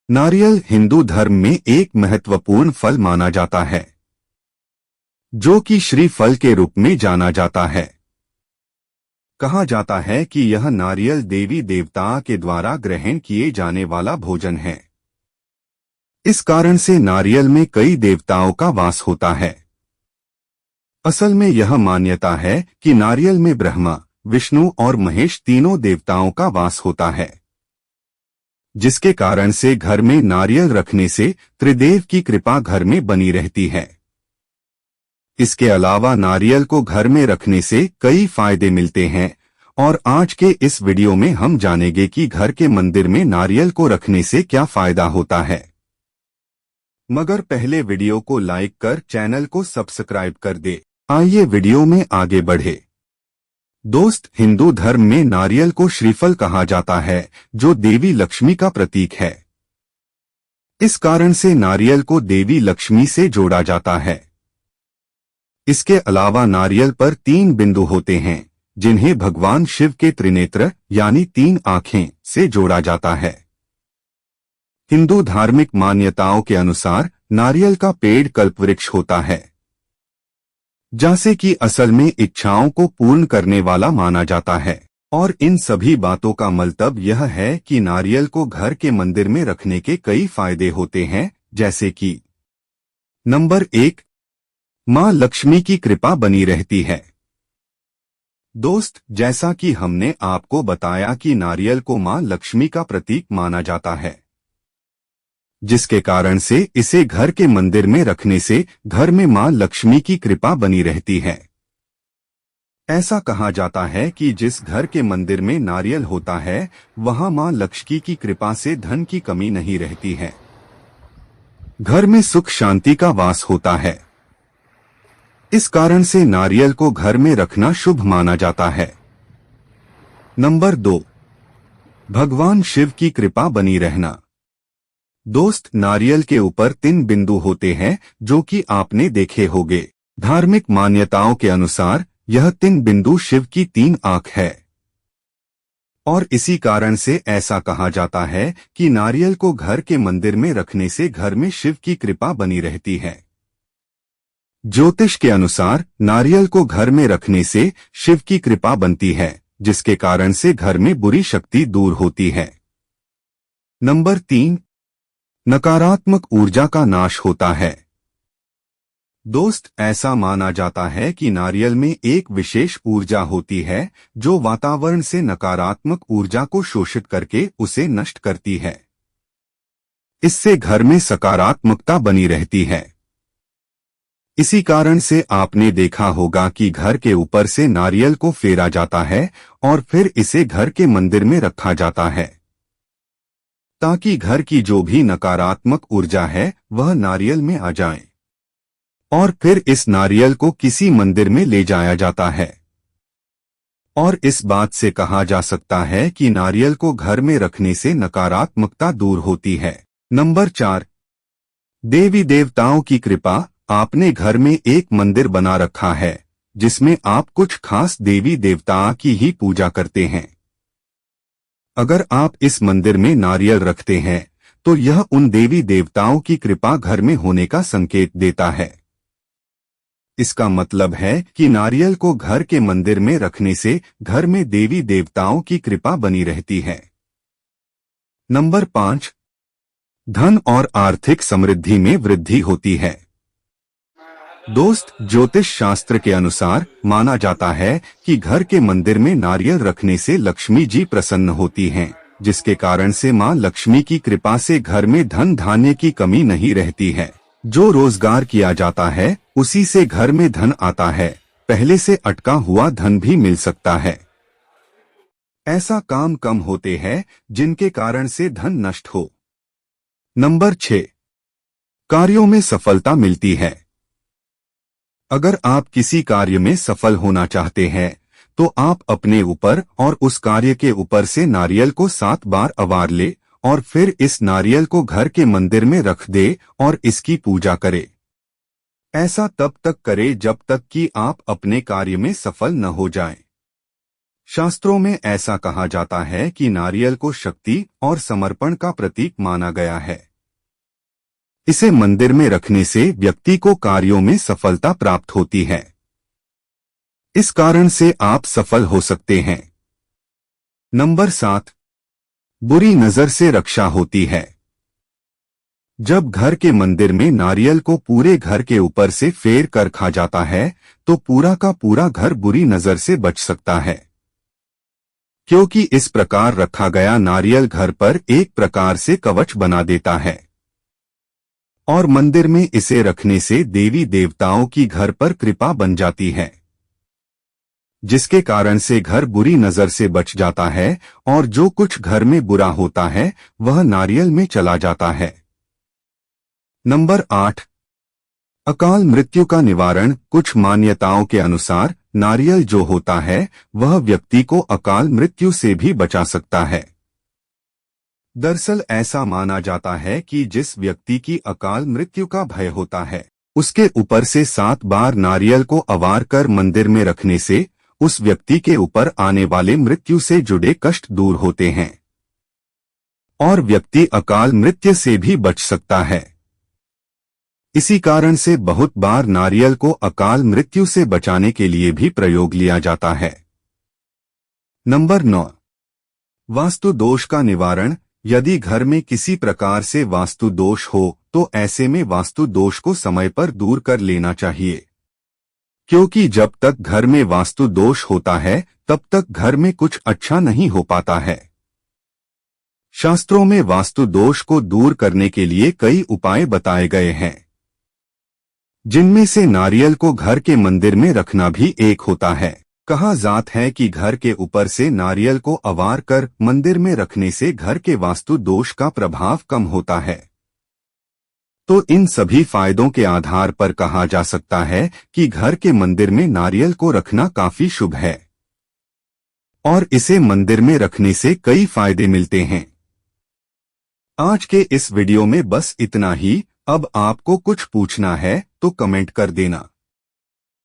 नारियल हिंदू धर्म में एक महत्वपूर्ण फल माना जाता है, जो कि श्रीफल के रूप में जाना जाता है। कहा जाता है कि यह नारियल देवी देवता के द्वारा ग्रहण किए जाने वाला भोजन है। इस कारण से नारियल में कई देवताओं का वास होता है। असल में यह मान्यता है कि नारियल में ब्रह्मा, विष्णु और महेश तीनों देवताओं का वास होता है, जिसके कारण से घर में नारियल रखने से त्रिदेव की कृपा घर में बनी रहती है। इसके अलावा नारियल को घर में रखने से कई फायदे मिलते हैं और आज के इस वीडियो में हम जानेंगे कि घर के मंदिर में नारियल को रखने से क्या फायदा होता है। मगर पहले वीडियो को लाइक कर चैनल को सब्सक्राइब कर दे। आइए वीडियो में आगे बढ़े। दोस्त, हिंदू धर्म में नारियल को श्रीफल कहा जाता है, जो देवी लक्ष्मी का प्रतीक है। इस कारण से नारियल को देवी लक्ष्मी से जोड़ा जाता है। इसके अलावा नारियल पर 3 बिंदु होते हैं, जिन्हें भगवान शिव के त्रिनेत्र यानी 3 आंखें से जोड़ा जाता है। हिंदू धार्मिक मान्यताओं के अनुसार नारियल का पेड़ कल्पवृक्ष होता है, जैसे कि असल में इच्छाओं को पूर्ण करने वाला माना जाता है। और इन सभी बातों का मतलब यह है कि नारियल को घर के मंदिर में रखने के कई फायदे होते हैं, जैसे कि नंबर 1, मां लक्ष्मी की कृपा बनी रहती है। दोस्त, जैसा कि हमने आपको बताया कि नारियल को मां लक्ष्मी का प्रतीक माना जाता है, जिसके कारण से इसे घर के मंदिर में रखने से घर में मां लक्ष्मी की कृपा बनी रहती है। ऐसा कहा जाता है कि जिस घर के मंदिर में नारियल होता है, वहां मां लक्ष्मी की कृपा से धन की कमी नहीं रहती है। घर में सुख शांति का वास होता है। इस कारण से नारियल को घर में रखना शुभ माना जाता है। नंबर 2, भगवान शिव की कृपा बनी रहना। दोस्त, नारियल के ऊपर 3 बिंदु होते हैं, जो कि आपने देखे होंगे। धार्मिक मान्यताओं के अनुसार यह 3 बिंदु शिव की 3 आंख है और इसी कारण से ऐसा कहा जाता है कि नारियल को घर के मंदिर में रखने से घर में शिव की कृपा बनी रहती है। ज्योतिष के अनुसार नारियल को घर में रखने से शिव की कृपा बनती है, जिसके कारण से घर में बुरी शक्ति दूर होती है। नंबर 3, नकारात्मक ऊर्जा का नाश होता है। दोस्त, ऐसा माना जाता है कि नारियल में एक विशेष ऊर्जा होती है, जो वातावरण से नकारात्मक ऊर्जा को शोषित करके उसे नष्ट करती है। इससे घर में सकारात्मकता बनी रहती है। इसी कारण से आपने देखा होगा कि घर के ऊपर से नारियल को फेरा जाता है और फिर इसे घर के मंदिर में रखा जाता है, ताकि घर की जो भी नकारात्मक ऊर्जा है वह नारियल में आ जाए और फिर इस नारियल को किसी मंदिर में ले जाया जाता है। और इस बात से कहा जा सकता है कि नारियल को घर में रखने से नकारात्मकता दूर होती है। नंबर 4, देवी देवताओं की कृपा। आपने घर में एक मंदिर बना रखा है, जिसमें आप कुछ खास देवी देवता की ही पूजा करते हैं। अगर आप इस मंदिर में नारियल रखते हैं तो यह उन देवी देवताओं की कृपा घर में होने का संकेत देता है। इसका मतलब है कि नारियल को घर के मंदिर में रखने से घर में देवी देवताओं की कृपा बनी रहती है। नंबर 5, धन और आर्थिक समृद्धि में वृद्धि होती है। दोस्त, ज्योतिष शास्त्र के अनुसार माना जाता है कि घर के मंदिर में नारियल रखने से लक्ष्मी जी प्रसन्न होती हैं, जिसके कारण से मां लक्ष्मी की कृपा से घर में धन धान्य की कमी नहीं रहती है। जो रोजगार किया जाता है उसी से घर में धन आता है। पहले से अटका हुआ धन भी मिल सकता है। ऐसा काम कम होते हैं जिनके कारण से धन नष्ट हो। नंबर 6, कार्यों में सफलता मिलती है। अगर आप किसी कार्य में सफल होना चाहते हैं तो आप अपने ऊपर और उस कार्य के ऊपर से नारियल को 7 बार अवार ले और फिर इस नारियल को घर के मंदिर में रख दे और इसकी पूजा करे। ऐसा तब तक करे जब तक कि आप अपने कार्य में सफल न हो जाएं। शास्त्रों में ऐसा कहा जाता है कि नारियल को शक्ति और समर्पण का प्रतीक माना गया है। इसे मंदिर में रखने से व्यक्ति को कार्यों में सफलता प्राप्त होती है। इस कारण से आप सफल हो सकते हैं। नंबर 7, बुरी नजर से रक्षा होती है। जब घर के मंदिर में नारियल को पूरे घर के ऊपर से फेर कर खा जाता है तो पूरा का पूरा घर बुरी नजर से बच सकता है, क्योंकि इस प्रकार रखा गया नारियल घर पर एक प्रकार से कवच बना देता है और मंदिर में इसे रखने से देवी देवताओं की घर पर कृपा बन जाती है, जिसके कारण से घर बुरी नजर से बच जाता है और जो कुछ घर में बुरा होता है वह नारियल में चला जाता है। नंबर 8, अकाल मृत्यु का निवारण। कुछ मान्यताओं के अनुसार नारियल जो होता है वह व्यक्ति को अकाल मृत्यु से भी बचा सकता है। दरअसल ऐसा माना जाता है कि जिस व्यक्ति की अकाल मृत्यु का भय होता है उसके ऊपर से 7 बार नारियल को अवार कर मंदिर में रखने से उस व्यक्ति के ऊपर आने वाले मृत्यु से जुड़े कष्ट दूर होते हैं और व्यक्ति अकाल मृत्यु से भी बच सकता है। इसी कारण से बहुत बार नारियल को अकाल मृत्यु से बचाने के लिए भी प्रयोग लिया जाता है। नंबर 9, वास्तु दोष का निवारण। यदि घर में किसी प्रकार से वास्तु दोष हो तो ऐसे में वास्तु दोष को समय पर दूर कर लेना चाहिए, क्योंकि जब तक घर में वास्तु दोष होता है तब तक घर में कुछ अच्छा नहीं हो पाता है। शास्त्रों में वास्तु दोष को दूर करने के लिए कई उपाय बताए गए हैं, जिनमें से नारियल को घर के मंदिर में रखना भी एक होता है। कहा जाता है कि घर के ऊपर से नारियल को अवार कर मंदिर में रखने से घर के वास्तु दोष का प्रभाव कम होता है। तो इन सभी फायदों के आधार पर कहा जा सकता है कि घर के मंदिर में नारियल को रखना काफी शुभ है और इसे मंदिर में रखने से कई फायदे मिलते हैं। आज के इस वीडियो में बस इतना ही। अब आपको कुछ पूछना है तो कमेंट कर देना।